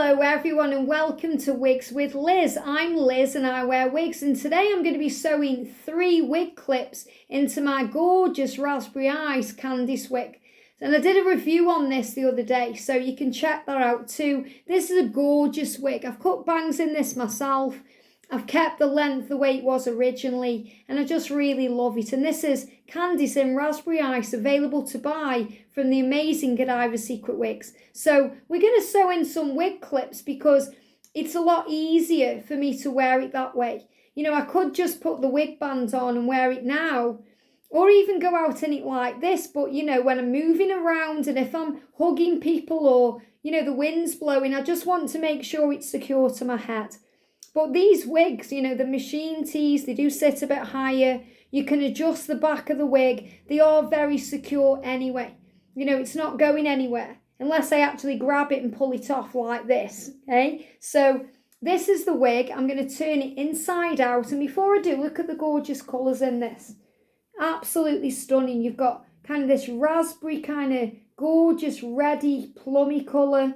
Hello everyone and welcome to Wigs with Liz. I'm Liz and I wear wigs, and today I'm going to be sewing 3 wig clips into my gorgeous raspberry eyes Candice wig. And I did a review on this the other day, so you can check that out too. This is a gorgeous wig. I've cut bangs in this myself. I've kept the length the way it was originally, and I just really love it. And this is Candice in Raspberry Ice, available to buy from the amazing Godivas Secret Wigs. So we're going to sew in some wig clips because it's a lot easier for me to wear it that way. You know, I could just put the wig band on and wear it now, or even go out in it like this. But, you know, when I'm moving around and if I'm hugging people or, you know, the wind's blowing, I just want to make sure it's secure to my head. But these wigs, you know, the machine tees, they do sit a bit higher. You can adjust the back of the wig. They are very secure anyway. You know, it's not going anywhere unless I actually grab it and pull it off like this, okay? So this is the wig. I'm going to turn it inside out. And before I do, look at the gorgeous colours in this. Absolutely stunning. You've got kind of this raspberry kind of gorgeous reddy plummy colour.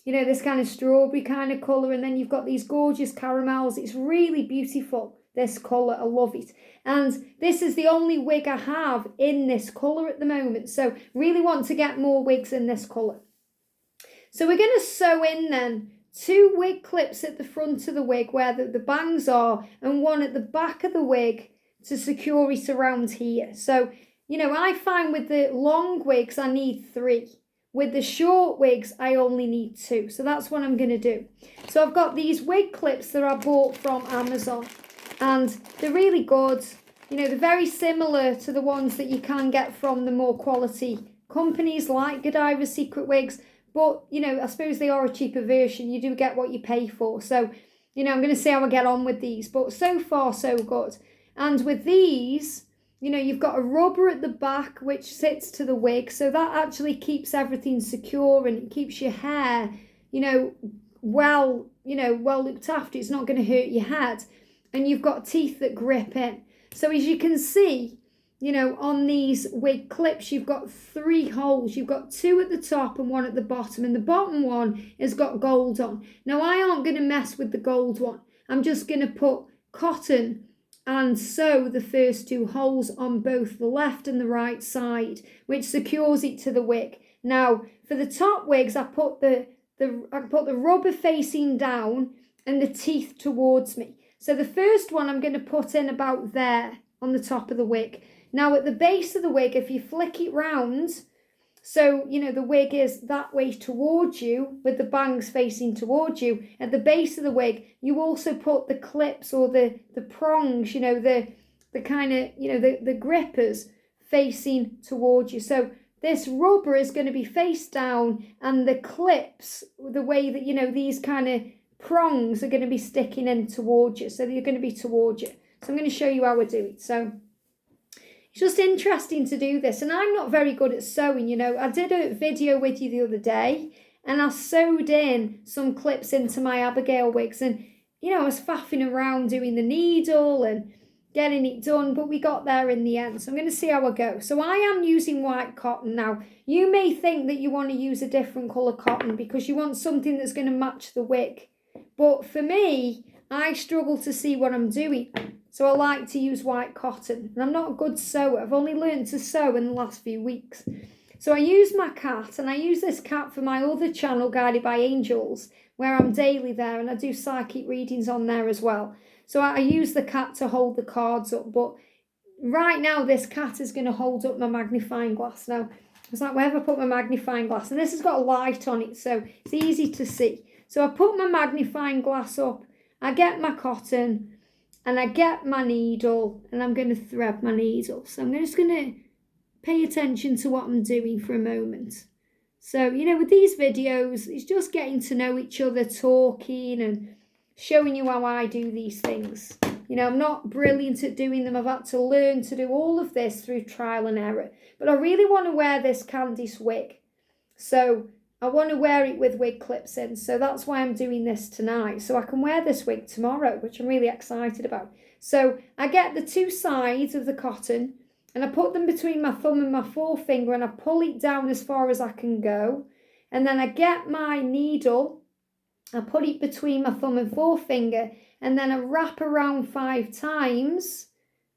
You know, this kind of strawberry kind of colour, and then you've got these gorgeous caramels. It's really beautiful, this colour. I love it. And this is the only wig I have in this colour at the moment, so really want to get more wigs in this colour. So we're going to sew in then 2 wig clips at the front of the wig where the bangs are, and 1 at the back of the wig to secure it around here. So, you know, I find with the long wigs I need 3. With the short wigs, I only need 2. So that's what I'm going to do. So I've got these wig clips that I bought from Amazon. And they're really good. You know, they're very similar to the ones that you can get from the more quality companies like Godivas Secret Wigs. But, you know, I suppose they are a cheaper version. You do get what you pay for. So, you know, I'm going to see how I get on with these. But so far, so good. And with these, you know, you've got a rubber at the back which sits to the wig, so that actually keeps everything secure and it keeps your hair, you know, well looked after. It's not going to hurt your head. And you've got teeth that grip in. So as you can see, you know, on these wig clips, you've got 3 holes. You've got 2 at the top and 1 at the bottom, and the bottom one has got gold on. Now, I aren't going to mess with the gold one. I'm just going to put cotton and sew the first 2 holes on both the left and the right side, which secures it to the wig. Now, for the top wigs, I put the rubber facing down and the teeth towards me. So the first one I'm going to put in about there on the top of the wig. Now, at the base of the wig, if you flick it round, so, you know, the wig is that way towards you with the bangs facing towards you. At the base of the wig, you also put the clips or the prongs, you know, the kind of, you know, the grippers facing towards you. So this rubber is going to be face down, and the clips, the way that, you know, these kind of prongs are going to be sticking in towards you. So they're going to be towards you. So I'm going to show you how I do it. So it's just interesting to do this, and I'm not very good at sewing, you know. I did a video with you the other day, and I sewed in some clips into my Abigail wigs, and, you know, I was faffing around doing the needle and getting it done, but we got there in the end. So I'm going to see how I go. So I am using white cotton. Now, you may think that you want to use a different colour cotton because you want something that's going to match the wig, but for me, I struggle to see what I'm doing. So I like to use white cotton. And I'm not a good sewer. I've only learned to sew in the last few weeks. So I use my cat, and I use this cat for my other channel, Guided by Angels, where I'm daily there, and I do psychic readings on there as well. So I use the cat to hold the cards up. But right now, this cat is going to hold up my magnifying glass. Now, I was like, where have I put my magnifying glass? And this has got a light on it, so it's easy to see. So I put my magnifying glass up. I get my cotton, and I get my needle, and I'm going to thread my needle. So I'm just going to pay attention to what I'm doing for a moment. So, you know, with these videos, it's just getting to know each other, talking and showing you how I do these things. You know, I'm not brilliant at doing them. I've had to learn to do all of this through trial and error. But I really want to wear this Candice wig. So I want to wear it with wig clips in, so that's why I'm doing this tonight, so I can wear this wig tomorrow, which I'm really excited about. So I get the 2 sides of the cotton, and I put them between my thumb and my forefinger, and I pull it down as far as I can go, and then I get my needle, I put it between my thumb and forefinger, and then I wrap around 5 times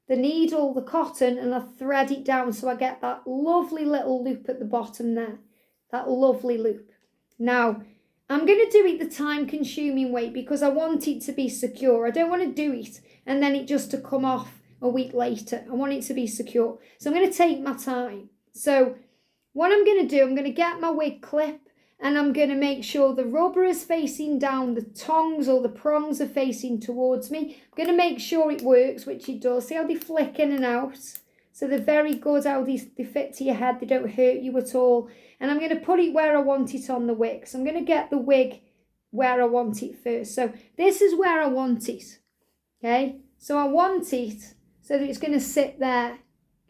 the needle, the cotton, and I thread it down so I get that lovely little loop at the bottom there. That lovely loop. Now, I'm going to do it the time-consuming way because I want it to be secure. I don't want to do it and then it just to come off a week later. I want it to be secure. So I'm going to take my time. So what I'm going to do, I'm going to get my wig clip and I'm going to make sure the rubber is facing down, the tongs or the prongs are facing towards me. I'm going to make sure it works, which it does. See how they flick in and out? So they're very good, how they fit to your head. They don't hurt you at all. And I'm going to put it where I want it on the wig. So I'm going to get the wig where I want it first. So this is where I want it. Okay? So I want it so that it's going to sit there.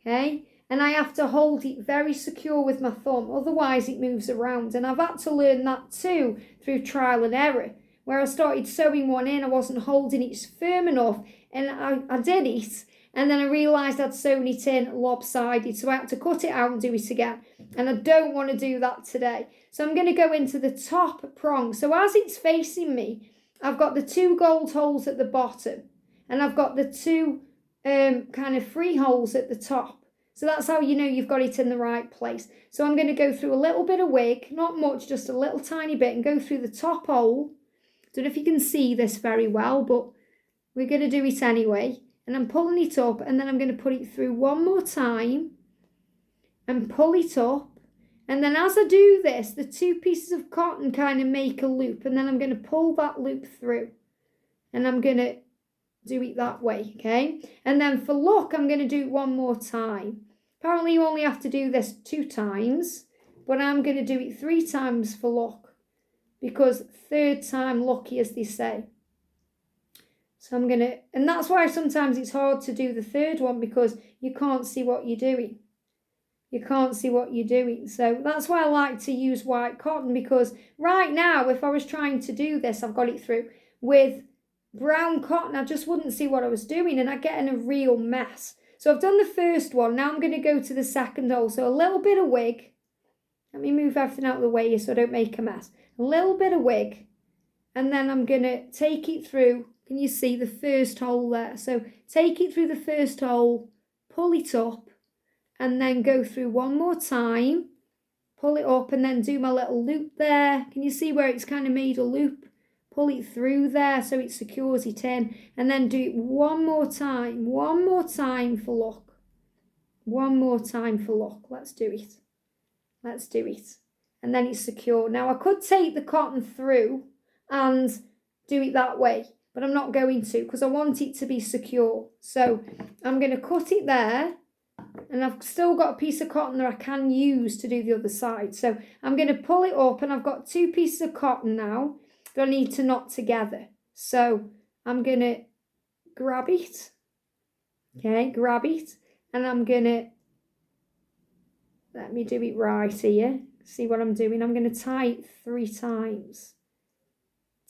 Okay? And I have to hold it very secure with my thumb, otherwise it moves around. And I've had to learn that too through trial and error. Where I started sewing one in, I wasn't holding it firm enough, and I did it, and then I realised I'd sewn it in lopsided, so I had to cut it out and do it again. And I don't want to do that today. So I'm going to go into the top prong. So as it's facing me, I've got the 2 gold holes at the bottom, and I've got the 2 kind of free holes at the top. So that's how you know you've got it in the right place. So I'm going to go through a little bit of wig, not much, just a little tiny bit, and go through the top hole. Don't know if you can see this very well, but we're going to do it anyway. And I'm pulling it up, and then I'm going to put it through one more time and pull it up. And then as I do this, the 2 pieces of cotton kind of make a loop, and then I'm going to pull that loop through. And I'm going to do it that way, okay? And then for luck, I'm going to do it one more time. Apparently you only have to do this 2 times, but I'm going to do it 3 times for luck, because 3rd time lucky, as they say. So I'm going to, and that's why sometimes it's hard to do the 3rd one, because you can't see what you're doing. You can't see what you're doing. So that's why I like to use white cotton, because right now, if I was trying to do this, I've got it through with brown cotton, I just wouldn't see what I was doing, and I get in a real mess. So I've done the 1st one. Now I'm going to go to the 2nd hole. So a little bit of wig. Let me move everything out of the way here so I don't make a mess. A little bit of wig. And then I'm going to take it through. Can you see the 1st hole there? So take it through the 1st hole, pull it up, and then go through one more time. Pull it up and then do my little loop there. Can you see where it's kind of made a loop? Pull it through there so it secures it in, and then do it one more time for luck. One more time for luck. Let's do it. Let's do it. And then it's secure. Now I could take the cotton through and do it that way, but I'm not going to, because I want it to be secure. So I'm going to cut it there, and I've still got a piece of cotton that I can use to do the other side. So I'm going to pull it up, and I've got 2 pieces of cotton now that I need to knot together. So I'm going to grab it. Okay, grab it. And I'm going to, let me do it right here. See what I'm doing. I'm going to tie it 3 times.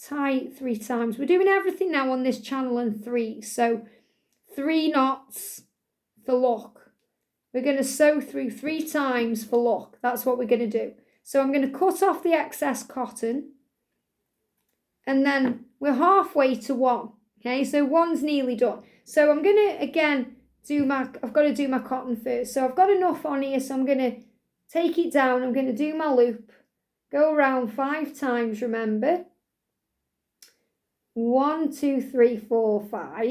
Tie it 3 times. We're doing everything now on this channel in 3. So 3 knots for luck. We're going to sew through 3 times for luck. That's what we're going to do. So I'm going to cut off the excess cotton. And then we're halfway to 1. Okay, so 1's nearly done. So I'm going to, again, I've got to do my cotton first. So I've got enough on here, so I'm going to take it down. I'm going to do my loop. Go around 5 times, remember. 1, 2, 3, 4, 5.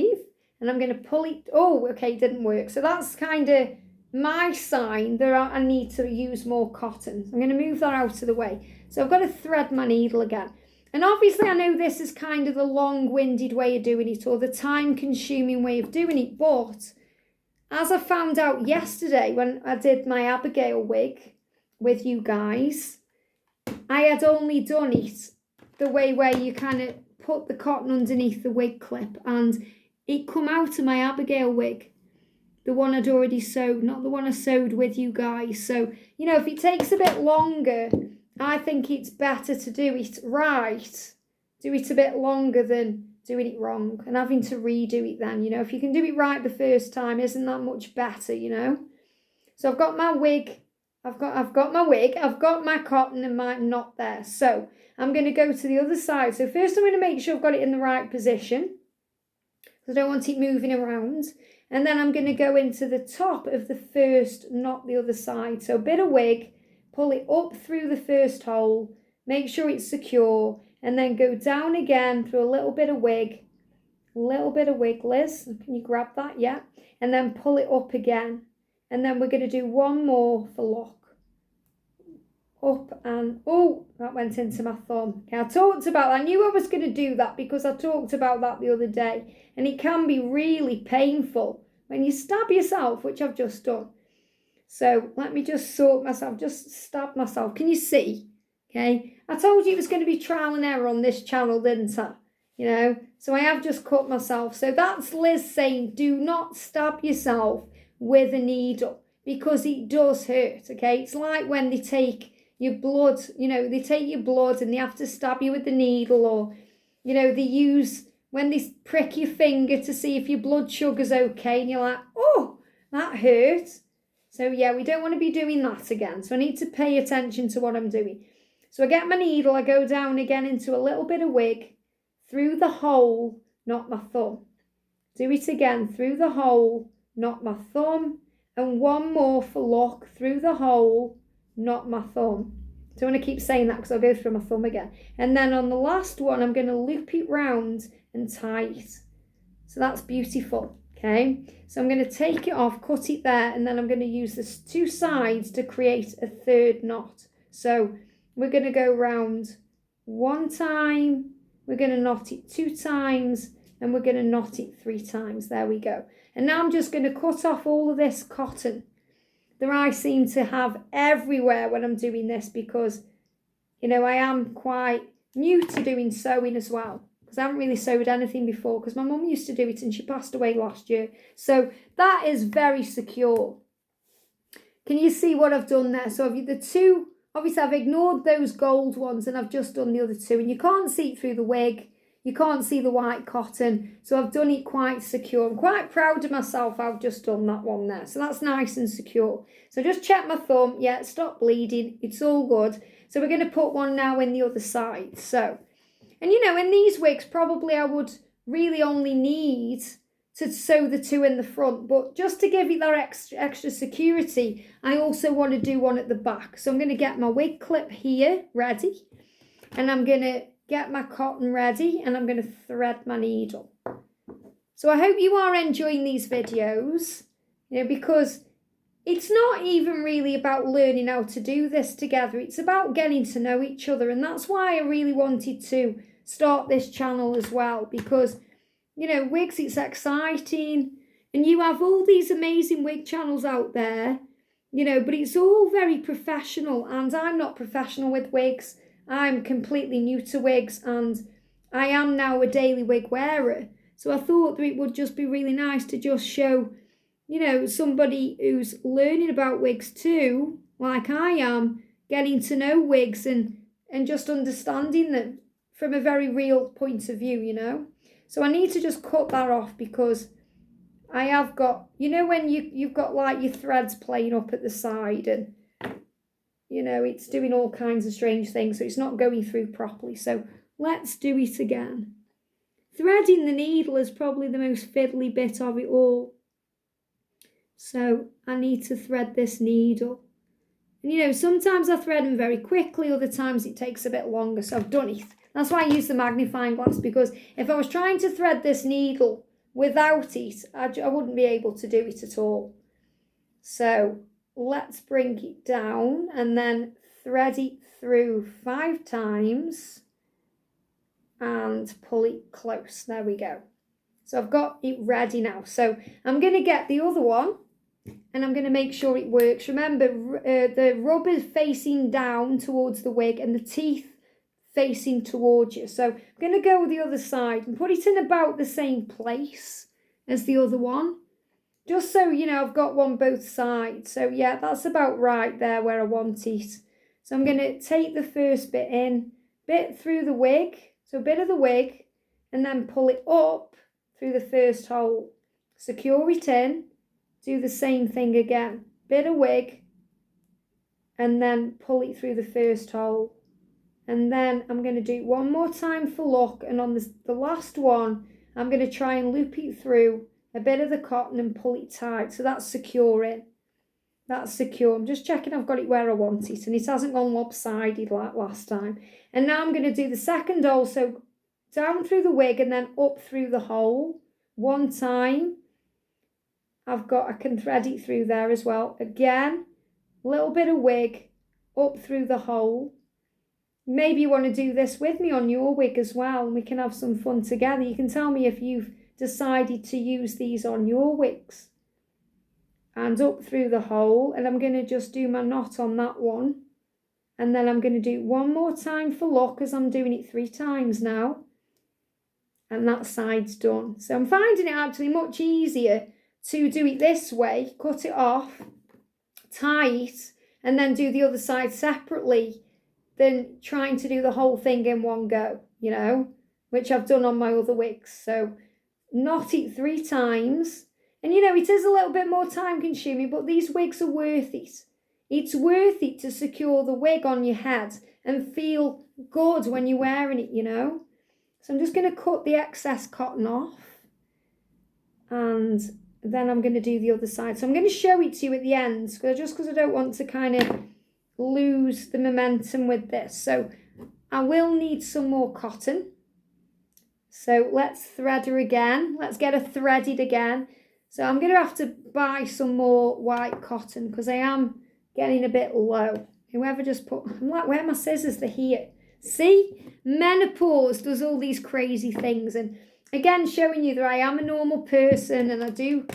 And I'm going to pull it. Oh, okay, it didn't work. So that's kind of my sign that I need to use more cotton. I'm going to move that out of the way. So I've got to thread my needle again. And obviously I know this is kind of the long-winded way of doing it, or the time-consuming way of doing it, but as I found out yesterday when I did my Abigail wig with you guys, I had only done it the way where you kind of put the cotton underneath the wig clip, and it come out of my Abigail wig, the one I'd already sewed, not the one I sewed with you guys. So, you know, if it takes a bit longer, I think it's better to do it right, do it a bit longer than doing it wrong and having to redo it then, you know. If you can do it right the first time, isn't that much better, you know? So I've got my wig, I've got my wig, I've got my cotton and my knot there. So I'm going to go to the other side. So first I'm going to make sure I've got it in the right position. I don't want it moving around. And then I'm going to go into the top of the first, not the other side. So a bit of wig, pull it up through the first hole, make sure it's secure, and then go down again through a little bit of wig. Liz, can you grab that? Yeah. And then pull it up again. And then we're going to do one more for lock. Up and, oh, that went into my thumb. Okay, I talked about that. I knew I was going to do that because I talked about that the other day. And it can be really painful when you stab yourself, which I've just done. So let me just sort myself, just stab myself. Can you see? Okay, I told you it was going to be trial and error on this channel, didn't I? You know, so I have just cut myself. So that's Liz saying, do not stab yourself with a needle because it does hurt, okay? It's like when they take your blood, you know, they take your blood and they have to stab you with the needle, or, you know, they use, when they prick your finger to see if your blood sugar's okay, and you're like, oh, that hurts. So yeah, we don't want to be doing that again. So I need to pay attention to what I'm doing. So I get my needle, I go down again into a little bit of wig, through the hole, not my thumb. Do it again, through the hole, not my thumb. And one more for lock, through the hole, not my thumb. So I want to keep saying that because I'll go through my thumb again. And then on the last one, I'm going to loop it round and tie it. So that's beautiful, okay? So I'm going to take it off, cut it there, and then I'm going to use the two sides to create a third knot. So we're going to go round one time, we're going to knot it 2 times, and we're going to knot it 3 times. There we go. And now I'm just going to cut off all of this cotton that I seem to have everywhere when I'm doing this because, you know, I am quite new to doing sewing as well because I haven't really sewed anything before because my mum used to do it and she passed away last year. So that is very secure. Can you see what I've done there? So the two, obviously I've ignored those gold ones and I've just done the other two, and you can't see it through the wig. You can't see the white cotton, so I've done it quite secure. I'm quite proud of myself. I've just done that one there, so that's nice and secure. So just check my thumb. Yeah, stop bleeding. It's all good. So we're going to put one now in the other side. So, and you know, in these wigs, probably I would really only need to sew the 2 in the front, but just to give it that extra security, I also want to do one at the back. So I'm going to get my wig clip here ready, and I'm going to get my cotton ready, and I'm going to thread my needle. So I hope you are enjoying these videos, you know, because it's not even really about learning how to do this together. It's about getting to know each other, and that's why I really wanted to start this channel as well, because, you know, wigs, it's exciting, and you have all these amazing wig channels out there, you know, but it's all very professional, and I'm not professional with wigs. I'm completely new to wigs, and I am now a daily wig wearer. So I thought that it would just be really nice to just show, you know, somebody who's learning about wigs too, like I am, getting to know wigs and just understanding them from a very real point of view, you know. So I need to just cut that off because I have got, you know, when you've got like your threads playing up at the side, and you know, it's doing all kinds of strange things, so it's not going through properly. So let's do it again. Threading the needle is probably the most fiddly bit of it all. So I need to thread this needle. And you know, sometimes I thread them very quickly, other times it takes a bit longer, so I've done it. That's why I use the magnifying glass, because if I was trying to thread this needle without it, I wouldn't be able to do it at all. So let's bring it down and then thread it through 5 times and pull it close. There we go. So I've got it ready now. So I'm going to get the other one and I'm going to make sure it works. Remember, the rubber facing down towards the wig and the teeth facing towards you. So I'm going to go with the other side and put it in about the same place as the other one. Just so, you know, I've got one both sides. So, yeah, that's about right there where I want it. So I'm going to take the first bit in, bit through the wig, so a bit of the wig, and then pull it up through the first hole. Secure it in, do the same thing again. Bit of wig, and then pull it through the first hole. And then I'm going to do one more time for luck. And on the last one, I'm going to try and loop it through a bit of the cotton and pull it tight. So that's securing. That's secure. I'm just checking I've got it where I want it. And it hasn't gone lopsided like last time. And now I'm going to do the second hole. So down through the wig and then up through the hole. One time. I can thread it through there as well. Again, a little bit of wig up through the hole. Maybe you want to do this with me on your wig as well, and we can have some fun together. You can tell me if you've decided to use these on your wigs. And up through the hole, and I'm going to just do my knot on that one. And then I'm going to do one more time for luck, as I'm doing it 3 times now. And that side's done. So I'm finding it actually much easier to do it this way, cut it off, tie it, and then do the other side separately, than trying to do the whole thing in one go, you know, which I've done on my other wigs. So knot it 3 times. And, you know, it is a little bit more time consuming, but these wigs are worth it. It's worth it to secure the wig on your head and feel good when you're wearing it, you know. So I'm just going to cut the excess cotton off. And then I'm going to do the other side. So I'm going to show it to you at the end, just because I don't want to kind of lose the momentum with this. So I will need some more cotton. So let's thread her again. Let's get her threaded again. So I'm going to have to buy some more white cotton because I am getting a bit low. Whoever just put, I'm like, where are my scissors? They're here. See, menopause does all these crazy things. And again, showing you that I am a normal person and I do,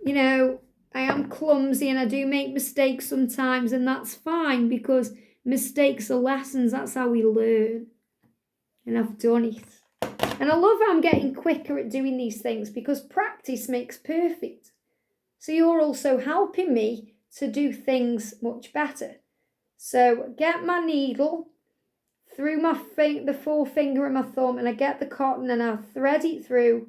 you know, I am clumsy and I do make mistakes sometimes, and that's fine because mistakes are lessons. That's how we learn. And I've done it. And I love how I'm getting quicker at doing these things because practice makes perfect. So you're also helping me to do things much better. So get my needle through the forefinger and my thumb, and I get the cotton and I thread it through.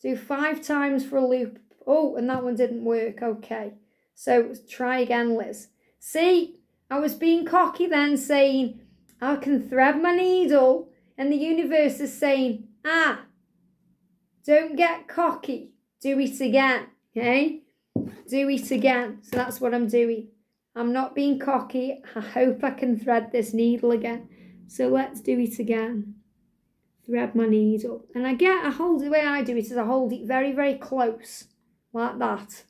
Do 5 times for a loop. Oh, and that one didn't work. Okay. So try again, Liz. See, I was being cocky then, saying I can thread my needle, and the universe is saying, don't get cocky. Do it again. Okay? Do it again. So that's what I'm doing. I'm not being cocky. I hope I can thread this needle again. So let's do it again. Thread my needle. And the way I do it is I hold it very, very close. Like that.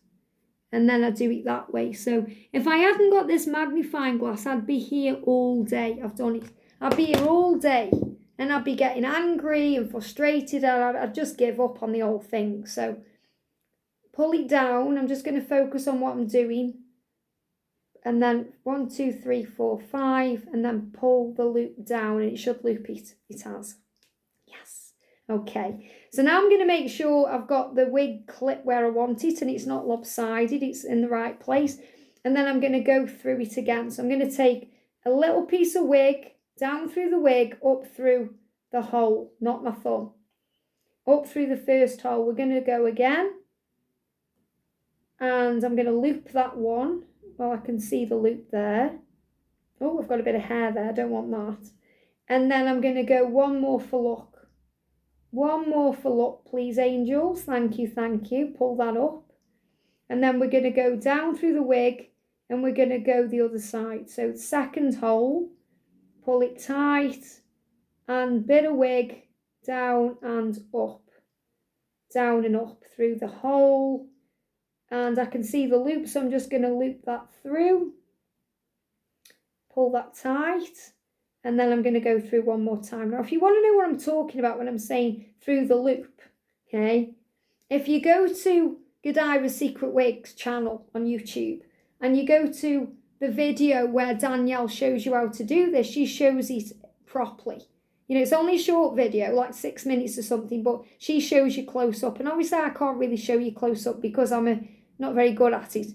And then I do it that way. So if I hadn't got this magnifying glass, I'd be here all day. I've done it. I'd be here all day. And I'd be getting angry and frustrated. And I'd just give up on the whole thing. So pull it down. I'm just going to focus on what I'm doing. And then 1, 2, 3, 4, 5. And then pull the loop down. And it should loop it. It has. Yes. Okay. So now I'm going to make sure I've got the wig clip where I want it. And it's not lopsided. It's in the right place. And then I'm going to go through it again. So I'm going to take a little piece of wig. Down through the wig. Up through the hole. Not my thumb. Up through the first hole. We're going to go again. And I'm going to loop that one. Well, I can see the loop there. Oh, I've got a bit of hair there. I don't want that. And then I'm going to go one more for luck. One more for luck, please, angels. Thank you, thank you. Pull that up. And then we're going to go down through the wig and we're going to go the other side. So second hole, pull it tight and bit of wig down and up. Down and up through the hole. And I can see the loop, so I'm just going to loop that through. Pull that tight. And then I'm going to go through one more time. Now, if you want to know what I'm talking about when I'm saying through the loop, okay, if you go to Godivas Secret Wigs channel on YouTube and you go to the video where Danielle shows you how to do this, she shows it properly. You know, it's only a short video, like 6 minutes or something, but she shows you close up. And obviously I can't really show you close up because I'm not very good at it.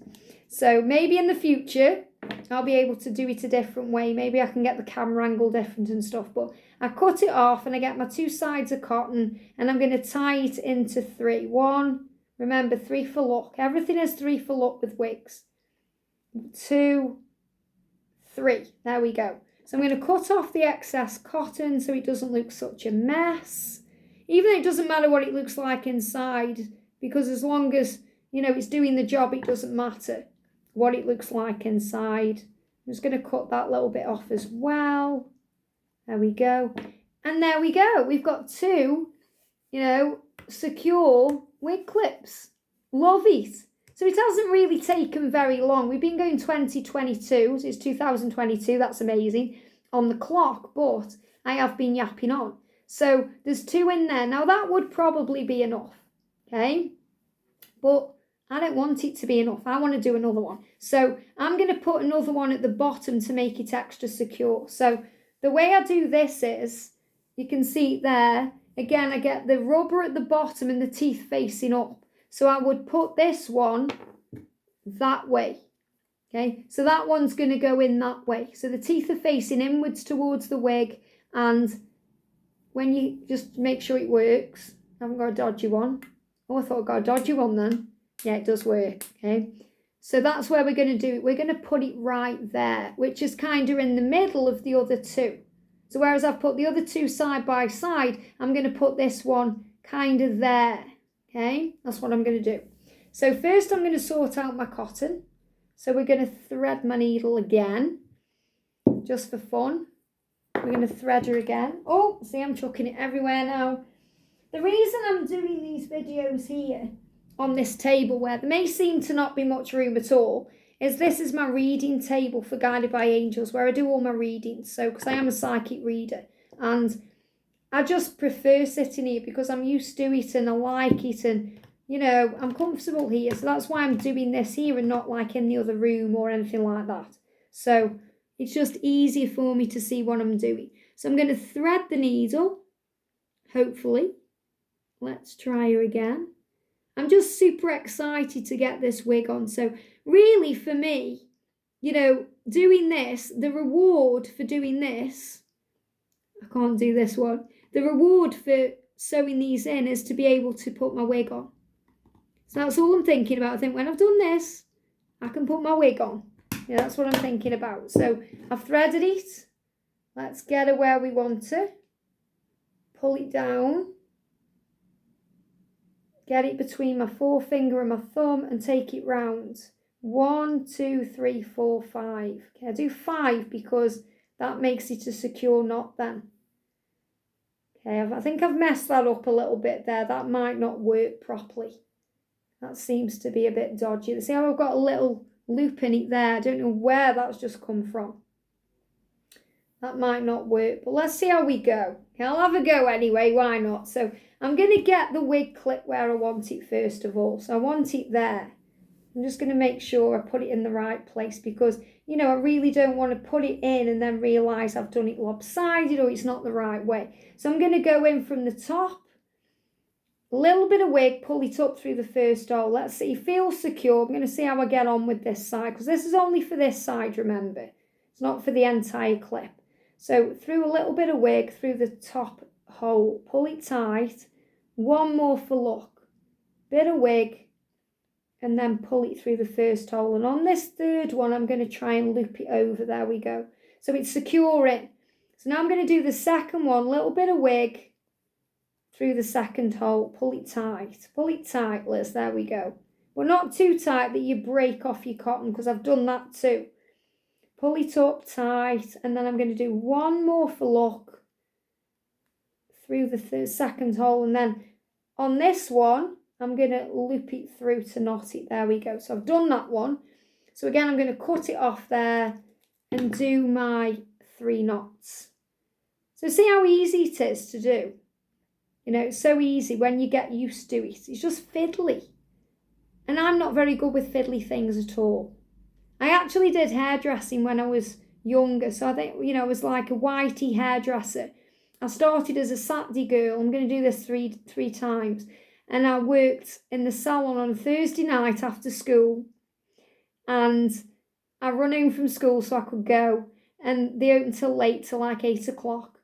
So maybe in the future, I'll be able to do it a different way. Maybe I can get the camera angle different and stuff. But I cut it off and I get my 2 sides of cotton and I'm going to tie it into 3. 1, remember 3 for luck. Everything is 3 for luck with wigs. 2, 3. There we go. So I'm going to cut off the excess cotton so it doesn't look such a mess. Even though it doesn't matter what it looks like inside, because as long as, you know, it's doing the job, it doesn't matter what it looks like inside. I'm just going to cut that little bit off as well. There we go. And there we go. We've got 2, you know, secure wig clips. Love it. So it hasn't really taken very long. We've been going 2022, so it's 2022, that's amazing, on the clock, but I have been yapping on. So there's 2 in there. Now that would probably be enough, okay? But I don't want it to be enough. I want to do another one. So I'm going to put another one at the bottom to make it extra secure. So the way I do this is, you can see there, again, I get the rubber at the bottom and the teeth facing up. So I would put this one that way, okay? So that one's going to go in that way. So the teeth are facing inwards towards the wig, and when you just make sure it works. I haven't got a dodgy one. Oh, I thought I got a dodgy one then. Yeah, it does work, okay? So that's where we're going to do it. We're going to put it right there, which is kind of in the middle of the other 2. So whereas I've put the other 2 side by side, I'm going to put this one kind of there. Okay, that's what I'm going to do. So first I'm going to sort out my cotton. So we're going to thread my needle again, just for fun. We're going to thread her again. Oh, see, I'm chucking it everywhere now. The reason I'm doing these videos here on this table, where there may seem to not be much room at all, is this is my reading table for Guided by Angels, where I do all my readings. So, because I am a psychic reader, and I just prefer sitting here because I'm used to it and I like it, and, you know, I'm comfortable here. So that's why I'm doing this here and not like in the other room or anything like that. So it's just easier for me to see what I'm doing. So I'm going to thread the needle, hopefully. Let's try her again. I'm just super excited to get this wig on. So really for me, you know, doing this, the reward for doing this, I can't do this one. The reward for sewing these in is to be able to put my wig on. So that's all I'm thinking about. I think when I've done this, I can put my wig on. Yeah, that's what I'm thinking about. So I've threaded it. Let's get her where we want her. Pull it down. Get it between my forefinger and my thumb and take it round. 1, 2, 3, 4, 5. Okay, I do 5 because that makes it a secure knot then. Okay, I think I've messed that up a little bit there. That might not work properly. That seems to be a bit dodgy. See how I've got a little loop in it there? I don't know where that's just come from. That might not work, but let's see how we go. Okay, I'll have a go anyway, why not? So I'm going to get the wig clip where I want it first of all. So I want it there. I'm just going to make sure I put it in the right place because, you know, I really don't want to put it in and then realise I've done it lopsided or it's not the right way. So I'm going to go in from the top, a little bit of wig, pull it up through the first hole. Let's see, feel secure. I'm going to see how I get on with this side because this is only for this side, remember. It's not for the entire clip. So through a little bit of wig through the top hole, pull it tight. One more for luck. Bit of wig. And then pull it through the first hole. And on this third one, I'm going to try and loop it over. There we go. So it's securing. So now I'm going to do the second one. Little bit of wig through the second hole. Pull it tight. Pull it tight, Liz. There we go. But not too tight that you break off your cotton because I've done that too. Pull it up tight. And then I'm going to do one more for luck through the second hole. And then on this one, I'm going to loop it through to knot it. There we go. So I've done that one. So again, I'm going to cut it off there and do my 3 knots. So see how easy it is to do. You know, it's so easy when you get used to it. It's just fiddly. And I'm not very good with fiddly things at all. I actually did hairdressing when I was younger. So I think, you know, I was like a whitey hairdresser. I started as a Saturday girl. I'm going to do this three times. And I worked in the salon on a Thursday night after school. And I run home from school so I could go. And they opened till late, till like 8 o'clock.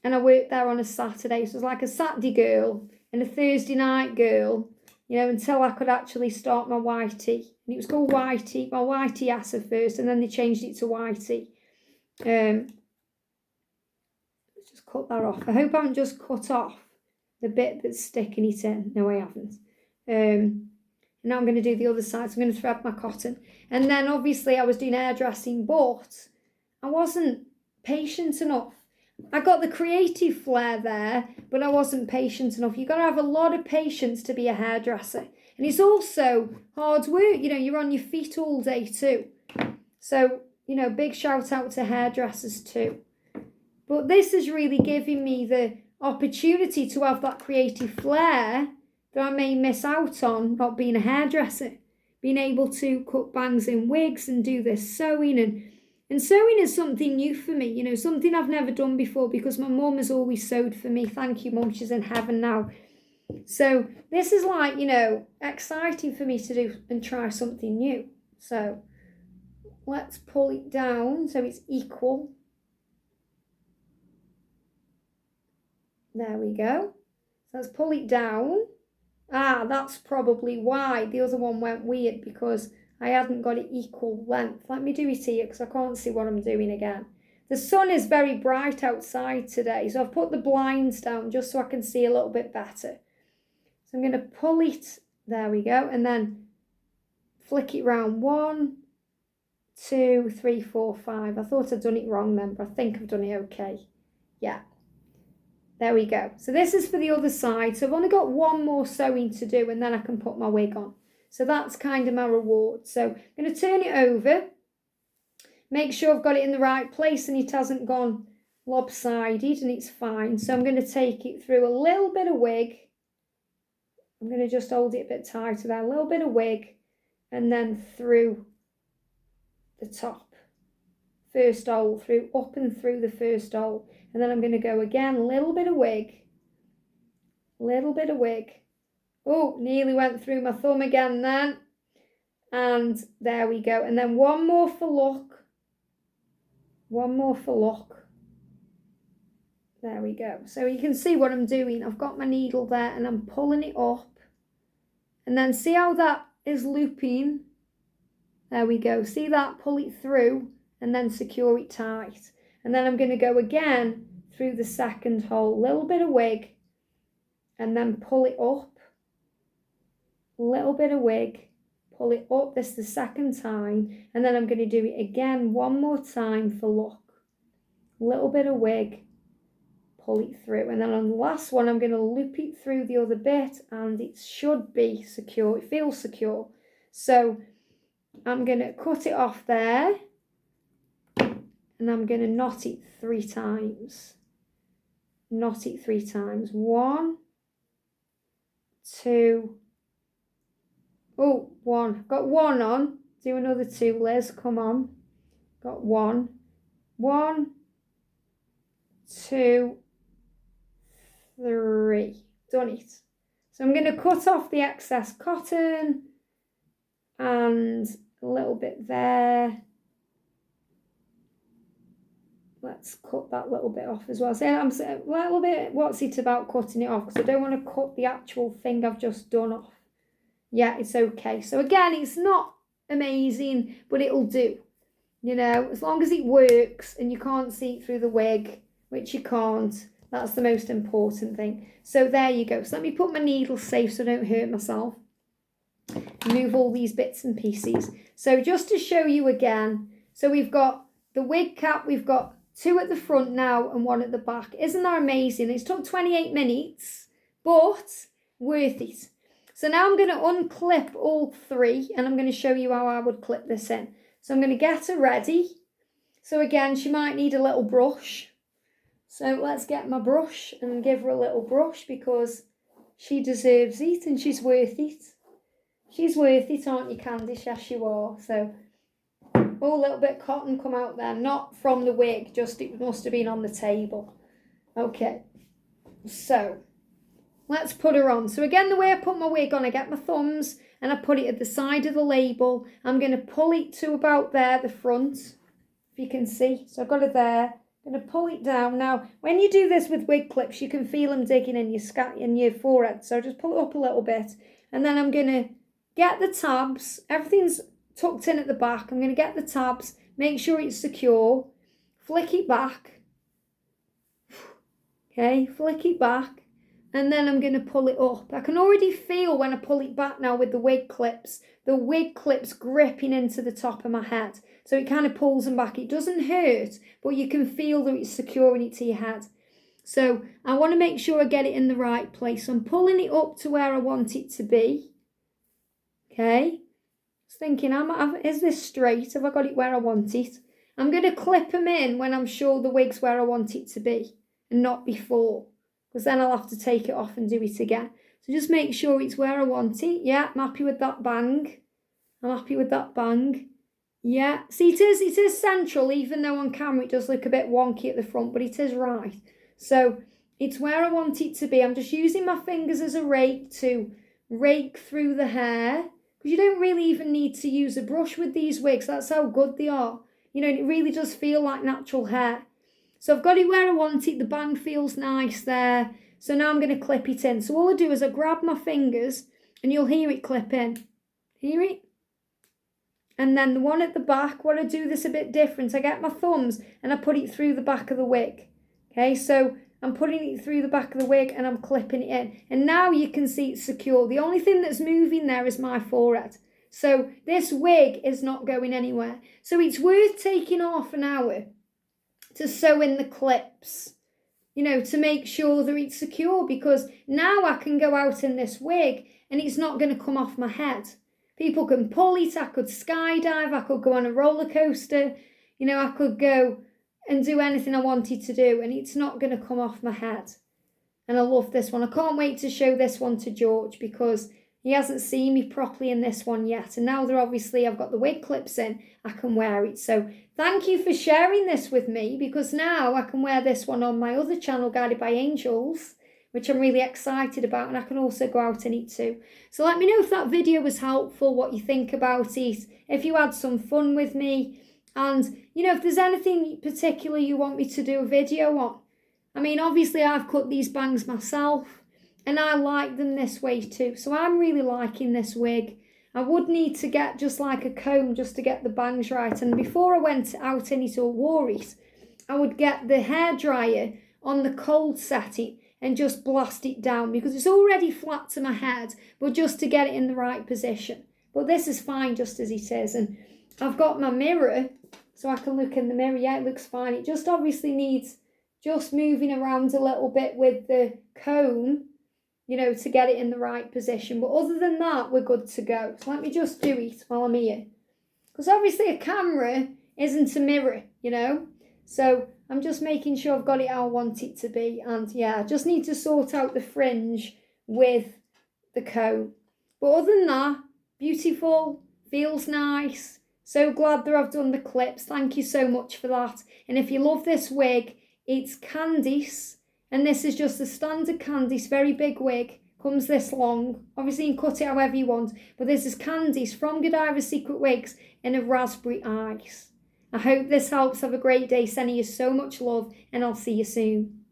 And I worked there on a Saturday. So it was like a Saturday girl and a Thursday night girl, you know, until I could actually start my whitey. And it was called whitey, my whitey ass at first. And then they changed it to whitey. just cut that off. I hope I haven't just cut off the bit that's sticking it in. No, I haven't. Now I'm going to do the other side. So I'm going to thread my cotton. And then obviously I was doing hairdressing, but I wasn't patient enough. I got the creative flair there, but I wasn't patient enough. You've got to have a lot of patience to be a hairdresser. And it's also hard work. You know, you're on your feet all day too. So, you know, big shout out to hairdressers too. But this is really giving me the opportunity to have that creative flair that I may miss out on not being a hairdresser. Being able to cut bangs in wigs and do this sewing. And sewing is something new for me, you know, something I've never done before because my mum has always sewed for me. Thank you, Mum, she's in heaven now. So this is like, you know, exciting for me to do and try something new. So let's pull it down so it's equal. There we go. So let's pull it down. Ah, that's probably why the other one went weird, because I hadn't got it equal length. Let me do it here because I can't see what I'm doing again. The sun is very bright outside today, so I've put the blinds down just so I can see a little bit better. So I'm going to pull it, there we go, and then flick it round. 1, 2, 3, 4, 5. I thought I'd done it wrong then, but I think I've done it okay. Yeah. There we go. So this is for the other side. So I've only got one more sewing to do and then I can put my wig on. So that's kind of my reward. So I'm going to turn it over. Make sure I've got it in the right place and it hasn't gone lopsided and it's fine. So I'm going to take it through a little bit of wig. I'm going to just hold it a bit tighter there. A little bit of wig and then through the top. First hole, through up and through the first hole. And then I'm going to go again, a little bit of wig. Oh, nearly went through my thumb again then. And there we go. And then one more for luck. There we go. So you can see what I'm doing. I've got my needle there and I'm pulling it up. And then see how that is looping. There we go. See that? Pull it through and then secure it tight. And then I'm going to go again through the second hole. Little bit of wig. And then pull it up. Little bit of wig. Pull it up. This is the second time. And then I'm going to do it again one more time for luck. Little bit of wig. Pull it through. And then on the last one, I'm going to loop it through the other bit. And it should be secure. It feels secure. So I'm going to cut it off there. And I'm going to knot it 3 times. Knot it 3 times. 1, 2. Oh, 1. Got 1 on. Do another 2, Liz. Come on. Got 1. 1, 2, 3. Done it. So I'm going to cut off the excess cotton. And a little bit there. Let's cut that little bit off as well. So I'm a little bit, what's it about cutting it off? Because I don't want to cut the actual thing I've just done off. Yeah, it's okay. So again, it's not amazing, but it'll do. You know, as long as it works and you can't see it through the wig, which you can't, that's the most important thing. So there you go. So let me put my needle safe so I don't hurt myself. Move all these bits and pieces. So just to show you again, so we've got the wig cap, we've got 2 at the front now and 1 at the back. Isn't that amazing? It's took 28 minutes, but worth it. So now I'm going to unclip all 3 and I'm going to show you how I would clip this in. So I'm going to get her ready. So again, she might need a little brush. So let's get my brush and give her a little brush because she deserves it and she's worth it. She's worth it, aren't you, Candice? Yes, you are. So, oh, a little bit of cotton come out there. Not from the wig, just it must have been on the table. Okay, so let's put her on. So again, the way I put my wig on, I get my thumbs and I put it at the side of the label. I'm going to pull it to about there, the front, if you can see. So I've got it there. I'm going to pull it down. Now, when you do this with wig clips, you can feel them digging in your forehead. So just pull it up a little bit. And then I'm going to get the tabs. Everything's tucked in at the back. I'm going to get the tabs, make sure it's secure, flick it back, Okay, flick it back. And then I'm going to pull it up. I can already feel when I pull it back now with the wig clips gripping into the top of my head. So it kind of pulls them back. It doesn't hurt, but you can feel that it's securing it to your head. So I want to make sure I get it in the right place. So I'm pulling it up to where I want it to be. Okay. Just thinking, is this straight? Have I got it where I want it? I'm going to clip them in when I'm sure the wig's where I want it to be and not before. Because then I'll have to take it off and do it again. So just make sure it's where I want it. Yeah, I'm happy with that bang. I'm happy with that bang. Yeah, see it is central, even though on camera it does look a bit wonky at the front, but it is right. So it's where I want it to be. I'm just using my fingers as a rake to rake through the hair. Because you don't really even need to use a brush with these wigs. That's how good they are. You know, it really does feel like natural hair. So I've got it where I want it. The bang feels nice there. So now I'm going to clip it in. So all I do is I grab my fingers and you'll hear it clip in. Hear it? And then the one at the back, what I do this a bit different. I get my thumbs and I put it through the back of the wig. Okay, so I'm putting it through the back of the wig and I'm clipping it in. And now you can see it's secure. The only thing that's moving there is my forehead. So this wig is not going anywhere. So it's worth taking half an hour to sew in the clips, you know, to make sure that it's secure, because now I can go out in this wig and it's not going to come off my head. People can pull it, I could skydive, I could go on a roller coaster, you know, I could go and do anything I wanted to do and it's not going to come off my head. And I love this one. I can't wait to show this one to George because he hasn't seen me properly in this one yet. And now that obviously I've got the wig clips in, I can wear it. So thank you for sharing this with me, because now I can wear this one on my other channel, Guided by Angels, which I'm really excited about. And I can also go out and eat too. So let me know if that video was helpful, what you think about it, if you had some fun with me. And, you know, if there's anything particular you want me to do a video on. I mean, obviously I've cut these bangs myself and I like them this way too. So I'm really liking this wig. I would need to get just like a comb just to get the bangs right. And before I went out in it or wore it, I would get the hairdryer on the cold setting and just blast it down, because it's already flat to my head, but just to get it in the right position. But this is fine just as it is. And I've got my mirror so I can look in the mirror. Yeah, it looks fine. It just obviously needs just moving around a little bit with the comb, you know, to get it in the right position. But other than that, we're good to go. So let me just do it while I'm here. Because obviously a camera isn't a mirror, you know. So I'm just making sure I've got it how I want it to be. And yeah, I just need to sort out the fringe with the comb. But other than that, beautiful, feels nice. So glad that I've done the clips. Thank you so much for that. And if you love this wig, it's Candice. And this is just a standard Candice, very big wig. Comes this long. Obviously you can cut it however you want. But this is Candice from Godivas Secret Wigs in a raspberry ice. I hope this helps. Have a great day. Sending you so much love. And I'll see you soon.